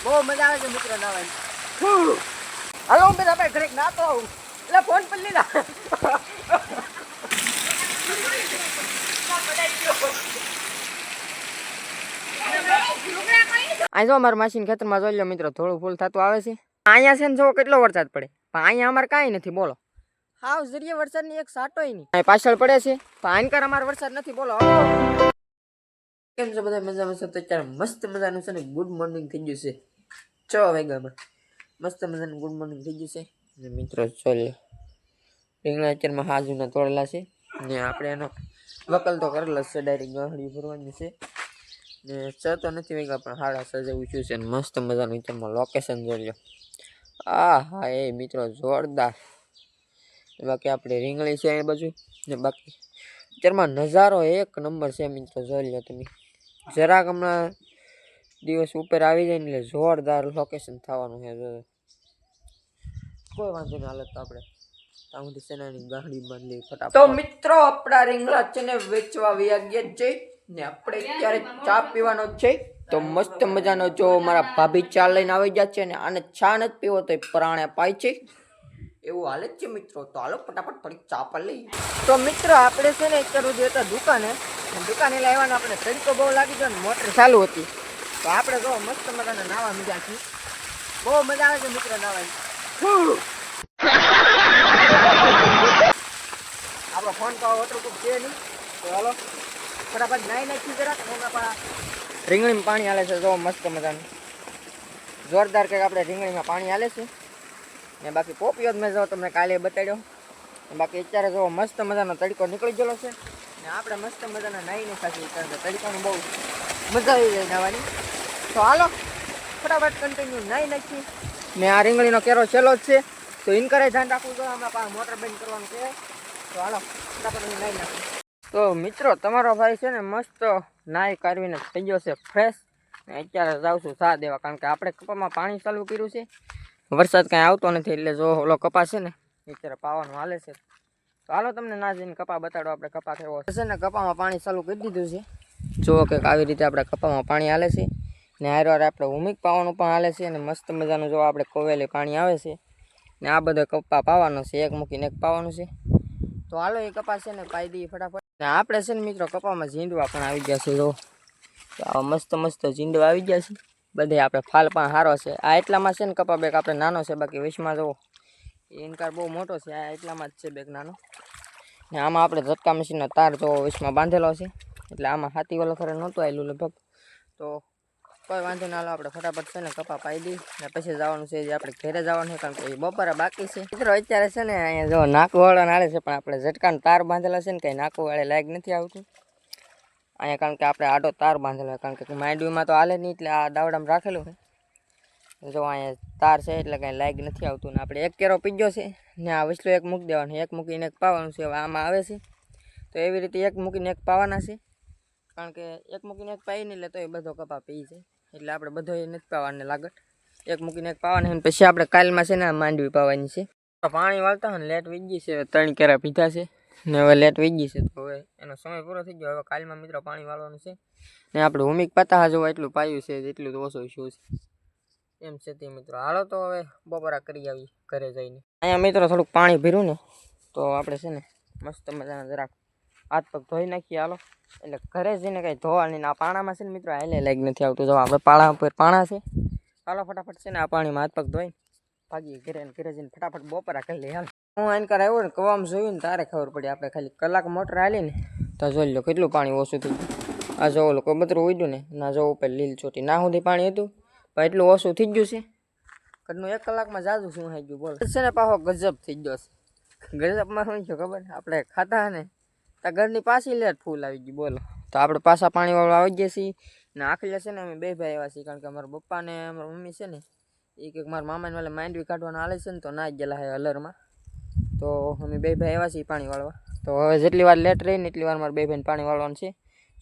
બહુ મજા આવે છે મિત્રો નાવાની. હાલો હું આપણે ઘરે નાતો આવું એટલે ફોન પર લીધા. આ જો અમારા માસીના ખેતરમાં જોઈ લો મિત્રો થોડું ફૂલ થતું આવે છે. અહીંયા છે ને જો કેટલો વરસાદ પડે પણ અહીંયા અમારે કાંઈ નથી બોલો. હાવ જરીએ વરસાદની એક સાટોય નહીં. અહીં પાછળ પડે છે પણ આનકર અમારે વરસાદ નથી બોલો. કેમ છે બધા મજામાં છે? તો અત્યારે મસ્ત મજાનું છે ને ગુડ મોર્નિંગ થઈ ગયું છે 6 વાગ્યામાં. મસ્ત મજાનું ગુડ મોર્નિંગ થઈ ગયું છે ને મિત્રો ચાલો રીંગણા અત્યારમાં હાજુના તોડેલા છે ને આપણે એનો વકલ તો કરેલો છે. ડાયરેક્ટ ગાંહડી ભરવાની છે ને 6 તો નથી વાગ્યા પણ 6:30 જેવું થયું છે ને મસ્ત મજાનું અત્યારમાં લોકેશન જોઈ લો. હા એ મિત્રો જોરદાર. બાકી આપણે રીંગણી છે એ બાજુ ને બાકી અત્યારમાં નજારો એક નંબર છે મિત્રો જોઈ લો તમે. જરાક હમણાં દિવસ ઉપર આવી જાય ને એટલે જોરદાર લોકેશન થવાનું છે. કોઈ વાંધો નહીં હાલત તો આપણે તાઉથી સેનાની ગાંહડી બાંધી ફટાફટ. તો મિત્રો આપણા રીંગણા છે ને વેચવા વ્યાગ્યા છે ને આપણે અત્યારે ચા પીવાનો છે. તો મસ્ત મજાનો જો મારા ભાભી ચા લઈને આવી ગયા છે ને આને ચા નથી પીવો તો પરાણે પાય છે એવું હાલે જ છે મિત્રો. તો હાલો ફટાફટ થોડીક ચા પર લઈએ. તો મિત્રો આપણે છે ને અત્યારે જે હતા દુકાને લાવવાનો આપણે તડકો બહુ લાગી ગયો ને મોટર ચાલુ હતી તો આપણે જો મસ્ત મજાના નાવા મજા છે. બહુ મજા આવે છે મિત્રો નાવાની. આપણો ફોન તો વોટરપ્રૂફ છે નહીં તો હાલો ફટાફટ નાઈ નાખી જરાક. રીંગણીમાં પાણી હાલે છે જો મસ્ત મજાનું જોરદાર કંઈક આપણે રીંગણીમાં પાણી હાલે છે ને બાકી પોપિયો જ મેં જો તમને કાલે બતાડ્યો. બાકી અત્યારે જો મસ્ત મજાનો તડકો નીકળી ગયેલો છે ને આપણે મસ્ત મજાના નાઈને ખાસી કારણ તડકાનું બહુ મજા આવી જાય નાવાની. તો હાલો ફટાફટ કન્ટિન્યુ નાઈ નાખી ને આ રીંગણીનો કેરો છેલ્લો જ છે તો ઇનકરે ધ્યાન રાખવું જોઈએ. હમણાં પાસે મોટર બંધ કરવાનું છે તો હાલો ફટાફટ નાઈ નાખું. તો મિત્રો તમારો ભાઈ છે ને મસ્ત નાઈ કાઢવીને થઈ ગયો છે ફ્રેશ ને અત્યારે જાઉં છું ચા દેવા કારણ કે આપણે કપામાં પાણી ચાલુ કર્યું છે. વરસાદ કાંઈ આવતો નથી એટલે જો ઓલો કપા છે ને અત્યારે પાવાનું હાલે છે. તો હાલો તમને ના જઈને કપા બતાડો આપણે કપા કેવો છે ને. કપામાં પાણી ચાલુ કરી દીધું છે જો કે આવી રીતે આપણે કપામાં પાણી હાલે છે ને હારે આપણે હુમિક પાવાનું પણ હાલે છે અને મસ્ત મજાનું જો આપણે કોવેલી પાણી આવે છે ને આ બધો કપા પાવાનો છે એક મૂકીને એક પાવાનું છે. તો હાલો એ કપા છે ને પાઈ દઈએ ફટાફટ. ને આપણે છે ને મિત્રો કપામાં ઝીંડવા પણ આવી ગયા છે જો આવા મસ્ત મસ્ત ઝીંડવા આવી ગયા છે બધે. આપણે ફાલ પણ સારો છે. આ એટલામાં છે ને કપા બેગ આપણે નાનો છે બાકી વિશમાં જુઓ ઇનકાર બહુ મોટો છે. આ એટલામાં જ છે બેગ નાનો ને આમાં આપણે ઝટકા મશીનનો તાર જો વિશમાં બાંધેલો છે એટલે આમાં હાથી વાળો ખરે નહોતું આવેલું લગભગ. તો કોઈ વાંધો ના. આપણે ફટાફટ છે ને કપા પાઈ દઈ ને પછી જવાનું છે જે આપણે ઘરે જવાનું છે કારણ કે એ બપોરે બાકી છે. મિત્રો અત્યારે છે ને અહીંયા જો નાકુ વાળા નાળે છે પણ આપણે ઝટકાનો તાર બાંધેલા છે ને કંઈ નાકુ વાળે લાયક નથી આવતું અહીંયા કારણ કે આપણે આડો તાર બાંધેલો હોય કારણ કે માંડવીમાં તો હાલે નહીં એટલે આ દાવડામાં રાખેલું છે. જો અહીંયા તાર છે એટલે કાંઈ લાયક નથી આવતું ને આપણે એક કેરો પીજો છે ને આ વિસલો એક મૂકી દેવાનું એક મૂકીને એક પાવાનું છે. હવે આમાં આવે છે તો એવી રીતે એક મૂકીને એક પાવાના છે કારણ કે એક મૂકીને એક પાઈ નહીં એટલે તો એ બધો કપા પી છે એટલે આપણે બધો એ નથી પાવાને લાગત. એક મૂકીને એક પાવાના પછી આપણે કાલમાં છે ને માંડવી પાવાની છે. પાણી વાળતા હોય ને લેટ વીગી છે 3 કેરા પીધા છે ને હવે લેટ વીગી છે તો હવે એનો સમય પૂરો થઈ ગયો. હવે કાલમાં મિત્રો પાણી વાળવાનું છે ને આપણે હુમિક પતા જોવા એટલું પાયું છે એટલું તો ઓછું શું છે એમ છે તે મિત્રો. હાલો તો હવે બપોરા કરી આવી ઘરે જઈને. અહીંયા મિત્રો થોડુંક પાણી ભર્યું ને તો આપણે છે ને મસ્ત મજાના જરાક હાથ પગ ધોઈ નાખીએ હાલો એટલે ઘરે જઈને કંઈ ધોવાની આ પાણામાં છે ને મિત્રો હાલે લાઈક નથી આવતું. જો આપણે પાણા ઉપર પાણા છે હાલો ફટાફટ છે ને આ પાણીમાં હાથ પગ ધોઈ ભાગીએ ઘરે ને ઘરે જઈને ફટાફટ બપોરા કરી લઈએ. હાલ હું આનકાર આવ્યો ને કવામાં જોયું ને તારે ખબર પડી. આપણે ખાલી કલાક મોટર હાલી ને તો જોઈ લો કેટલું પાણી ઓછું થઈ ગયું. આ જો ઓલું કબતરું ઉડ્યું ને ના જો ઉપર લીલ ચોટી ના સુધી પાણી હતું પણ એટલું ઓછું થઈ ગયું છે ઘરનું 1 કલાકમાં જાજુ શું થઈ ગયું બોલો. છે ને પાછો ગજબ થઈ ગયો છે. ગજબમાં શું છે ખબર આપણે ખાતા ને તો ઘરની પાછી લેટ ફૂલ આવી ગઈ બોલો. તો આપણે પાછા પાણી વાળવા આવી ગયા છીએ ને આખલે છે ને અમે 2 ભાઈ આવ્યા છીએ કારણ કે અમારા પપ્પા ને અમારા મમ્મી છે ને એ કંઈક મારા મામાને વાલે માંડવી કાઢવાના હાલે છે ને તો ના જ ગયેલા છે હલરમાં. તો અમે 2 ભાઈ આવ્યા છીએ પાણી વાળવા. તો હવે જેટલી વાર લેટ રહીને એટલી વાર મારા 2 ભાઈને પાણી વાળવાનું છે.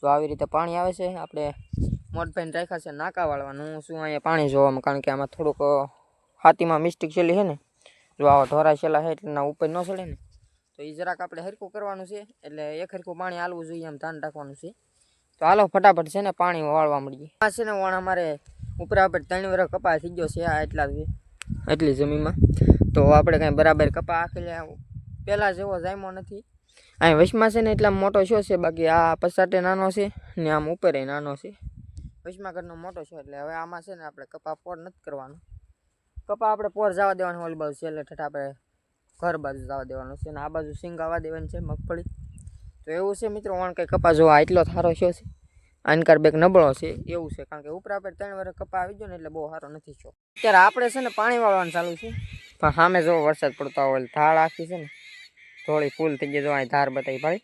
તો આવી રીતે પાણી આવે છે આપણે મોટભાઈને રાખ્યા છે નાકા વાળવાનું. હું શું અહીંયા પાણી જોવામાં કારણ કે આમાં થોડુંક હાથીમાં મિસ્ટેક છેલ્લી છે ને જો આવા ઢોરા છેલ્લા છે એટલે ના ઉપર ન ચડે ને તો એ જરાક આપણે હરખું કરવાનું છે એટલે એક હરખું પાણી હાલવું જોઈએ એમ ધ્યાન રાખવાનું છે. તો હાલો ફટાફટ છે ને પાણી વાળવા મળીએ. આ છે ને વણ અમારે ઉપરા ઉપર 3 વર્ષ કપા થઈ ગયો છે આ એટલી જમીનમાં. તો આપણે કાંઈ બરાબર કપા આખી પહેલાં જેવો જામ્યો નથી. અહીં વચમાં છે ને એટલા મોટો શો છે, બાકી આ પસાટે નાનો છે ને આમ ઉપર નાનો છે. વચમાં ઘરનો મોટો છે એટલે હવે આમાં છે ને આપણે કપા પોર નથી કરવાનો. કપા આપણે પોર જવા દેવાનું ઓલી બાજુ છેલ્લે ઠઠ આપણે ઘર બાજુ જવા દેવાનું છે ને આ બાજુ સિંગ આવવા દેવાની છે મગફળી. તો એવું છે મિત્રો, ઓણ કંઈ કપા જોવા એટલો સારો શો છે, આનકાર બેગ નબળો છે એવું છે, કારણ કે ઉપરા આપણે 3 વર્ષ કપા આવી ગયો ને એટલે બહુ સારો નથી શો. અત્યારે આપણે છે ને પાણી વાળવાનું ચાલુ છે, પણ સામે જો વરસાદ પડતો હોય ધાર આખી છે ને થોડી ફૂલ થઈ ગઈ. જો અહીં ધાર બતાવી ભાઈ,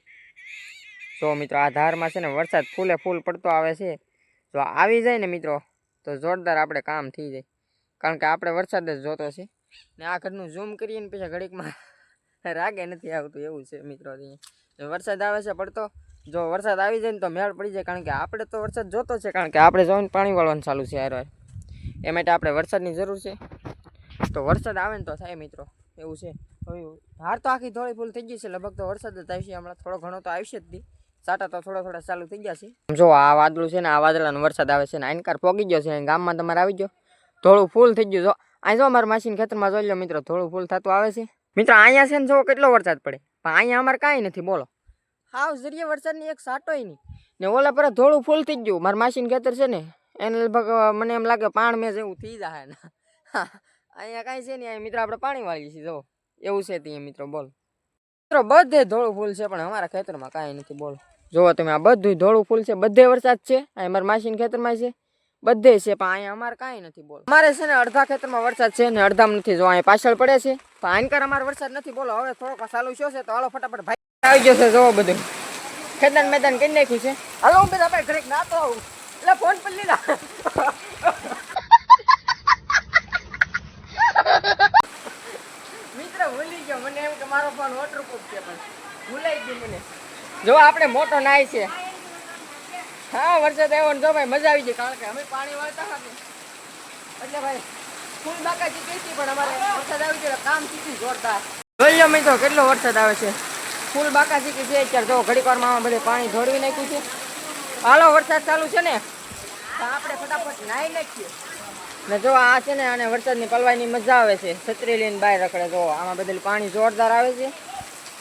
જો મિત્રો આ ધારમાં છે ને વરસાદ ફૂલ પડતો આવે છે. જો આવી જાય ને મિત્રો તો જોરદાર આપણે કામ થઈ જાય, કારણ કે આપણે વરસાદ જ જોતો છે ને આ ઘરનું ઝૂમ કરીએ ને પછી ઘડીકમાં રાગે નથી આવતું એવું છે મિત્રો. વરસાદ આવે છે પડતો, જો વરસાદ આવી જાય ને તો મેળ પડી જાય, કારણ કે આપણે તો વરસાદ જોતો છે, કારણ કે આપણે જોઈને પાણી વાળવાનું ચાલુ છે યાર. એ માટે આપણે વરસાદની જરૂર છે, તો વરસાદ આવે ને તો થાય મિત્રો એવું છે. હવે હાર તો આખી થોડી ફૂલ થઈ ગઈ છે, લગભગ તો વરસાદ જ આવશે હમણાં, થોડો ઘણો તો આવશે જ નહીં. સાટા તો થોડા ચાલુ થઈ ગયા છે. જો આ વાદળું છે ને આ વાદળાનો વરસાદ આવે છે ને આનકાર પોગી ગયો છે ગામમાં તમારે આવી ગયો, થોડું ફૂલ થઈ ગયું. જો અહીં જો અમારા માસીના ખેતરમાં જોઈ લો મિત્રો, થોડું ફૂલ થતું આવે છે મિત્રો. અહીંયા છે ને જો કેટલો વરસાદ પડે, પણ અહીંયા અમારે કાંઈ નથી બોલો, હાવ જરીએ વરસાદની એક સાટોય નહીં. ને ઓલા પર થોડું ફૂલ થઈ ગયું, મારા માસીનું ખેતર છે ને એને લગભગ મને એમ લાગે પાણ મેં જેવું થઈ જાય ને. અહીંયા કાંઈ છે નહીં, અહીંયા મિત્રો આપણે પાણી વાળીએ છીએ, જો એવું છે ત્યાં મિત્રો બોલો. મિત્રો બધે ધોળું ફૂલ છે, પણ અમારા ખેતરમાં કાંઈ નથી બોલો. જોવો તમે આ બધું ધોળું ફૂલ છે, બધે વરસાદ છે. અહીંયા મારા માસીના ખેતરમાં છે, બધે છે, પણ અહીંયા અમારે કાંઈ નથી બોલો. અમારે છે ને અડધા ખેતરમાં વરસાદ છે ને અડધામાં નથી. જો અહીંયા પાછળ પડે છે, પણ આનકાર અમારે વરસાદ નથી બોલો. હવે થોડોક ચાલુ શો છે, તો હાલો ફટાફટ ભાઈ આવી જશે. જોવો બધું ખેતર મેદાન કરી નાખ્યું છે. હાલો હું બધા ભાઈ ઘરે નાતો આવું એટલે ફોન પર લીધા. મિત્ર ભૂલી ગયો મને એમ કે મારો ફોન વોટરપ્રૂફ છે, પણ ભૂલાઈ ગયું મને. જો આપણે મોટો નાય છે. હા વરસાદ આવ્યો ને જો ભાઈ મજા આવી ગઈ, કારણ કે અમે પાણી વાળતા હતા એટલે ભાઈ ફૂલ બાકાજી કીધી, પણ અમારે વરસાદ આવી ગયો કામ સીધું જોરદાર. જોઈ લો મિત્રો કેટલો વરસાદ આવે છે, ફૂલ બાકા શીખી છે. અત્યારે જો ઘડીક વારમાં બધે પાણી ધોળવી નાખ્યું છે. હાલો વરસાદ ચાલુ છે ને તો આપણે ફટાફટ નાહી નાખીએ. ને જો આ છે ને આને વરસાદની પલવાની મજા આવે છે, છત્રી લઈને બહાર રખડે. જો આમાં બધેલું પાણી જોરદાર આવે છે.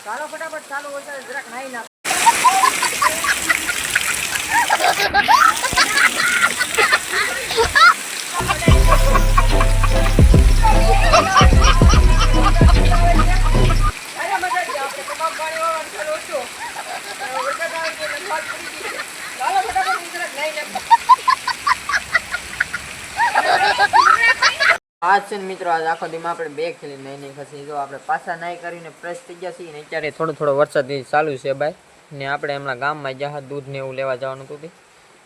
ચાલો ફટાફટ ચાલુ વરસાદ જરાક નાહી નાખ. આજ છે ને મિત્રો આજ આખો દીમાં આપણે બે ખેલી નહીં ખસી. જો આપણે પાછા નાઈ કરીને ફ્રેશ થઈ ગયા છીએ ને અત્યારે થોડો વરસાદ ચાલુ છે બહાર, ને આપણે હમણાં ગામમાં જ્યાં દૂધ ને એવું લેવા જવાનું હતું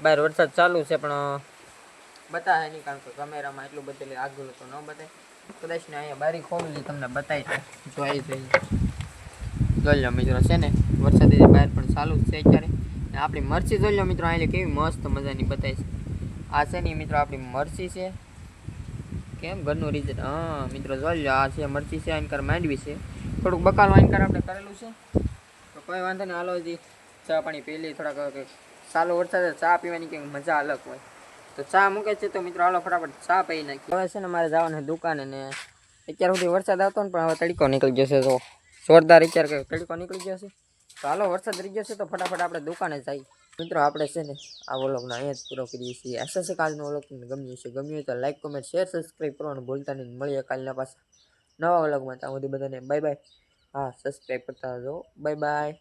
બહાર વરસાદ ચાલુ છે, પણ બતાવે નહીં, કારણ કે કેમેરામાં એટલું બધું આગળ તો ન બતાય. કદાચ ને અહીંયા બારી ખોલી તમને બતાવી છે. જો આવી જોઈએ જોઈ લો મિત્રો છે ને વરસાદ બહાર પણ ચાલુ જ છે અત્યારે. ને આપણી મરચી જોઈ લો મિત્રો, અહીંયા કેવી મસ્ત મજાની બતાવી છે. આ છે ને મિત્રો આપણી મરચી છે, કેમ ઘરનું રિઝલ્ટ. હા મિત્રો જોઈ લો આ છે મરચી છે, આનકાર માંડવી છે, થોડુંક બકાલું આનકાર આપણે કરેલું છે. તો કોઈ વાંધો નહીં, હાલો હજી ચા પાણી પી લઈ. થોડાક ચાલુ વરસાદ ચા પીવાની કંઈક મજા અલગ હોય, તો ચા મૂકે છે. તો મિત્રો હાલો ફટાફટ ચા પી નાખી. હવે છે ને મારે જવાનું દુકાને, ને અત્યાર સુધી વરસાદ આવતો ને પણ હવે તડકો નીકળી જશે. તો જોરદાર અત્યારે તડકો નીકળી જશે. તો હાલો વરસાદ રહી જશે તો ફટાફટ આપણે દુકાને જઈએ. મિત્રો આપણે છે ને આ વ્લોગને અહીંયા જ પૂરો કરીએ છીએ. આશા છે કે આજનો વ્લોગ તમને ગમ્યું છે. ગમ્યું હોય તો લાઈક કોમેન્ટ શેર સબસ્ક્રાઈબ કરવાનું ભૂલતા નહીં. મળીએ કાલના પાછા નવા વ્લોગમાં. ત્યાં સુધી બધાને બાય બાય. હા સબસ્ક્રાઈબ કરતા રહો. Bye bye.